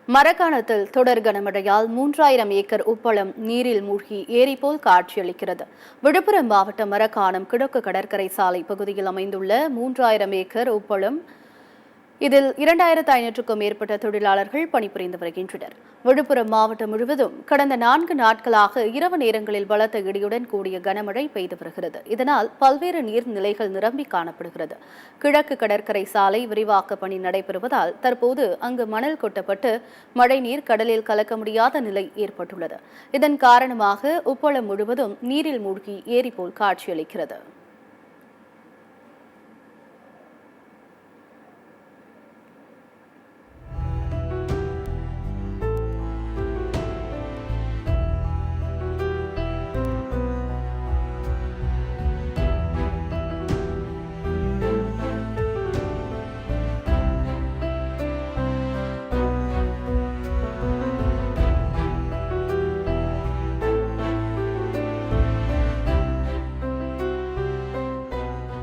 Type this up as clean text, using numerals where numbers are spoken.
மரக்காணத்தில் தொடர் கனமழையால் 3000 ஏக்கர் உப்பளம் நீரில் மூழ்கி ஏரி போல் காட்சியளிக்கிறது. விழுப்புரம் மாவட்டம் மரக்காணம் கிழக்கு கடற்கரை சாலை பகுதியில் அமைந்துள்ள 3000 ஏக்கர் உப்பளம் இதில் 2500க்கும் மேற்பட்ட தொழிலாளர்கள் பணிபுரிந்து வருகின்றனர். விழுப்புரம் மாவட்டம் முழுவதும் கடந்த 4 நாட்களாக இரவு நேரங்களில் பலத்த இடியுடன் கூடிய கனமழை பெய்து வருகிறது. இதனால் பல்வேறு நீர்நிலைகள் நிரம்பி காணப்படுகிறது. கிழக்கு கடற்கரை சாலை விரிவாக்க பணி நடைபெறுவதால் தற்போது அங்கு மணல் கொட்டப்பட்டு மழைநீர் கடலில் கலக்க முடியாத நிலை ஏற்பட்டுள்ளது. இதன் காரணமாக உப்பளம் முழுவதும் நீரில் மூழ்கி ஏரி போல் காட்சியளிக்கிறது.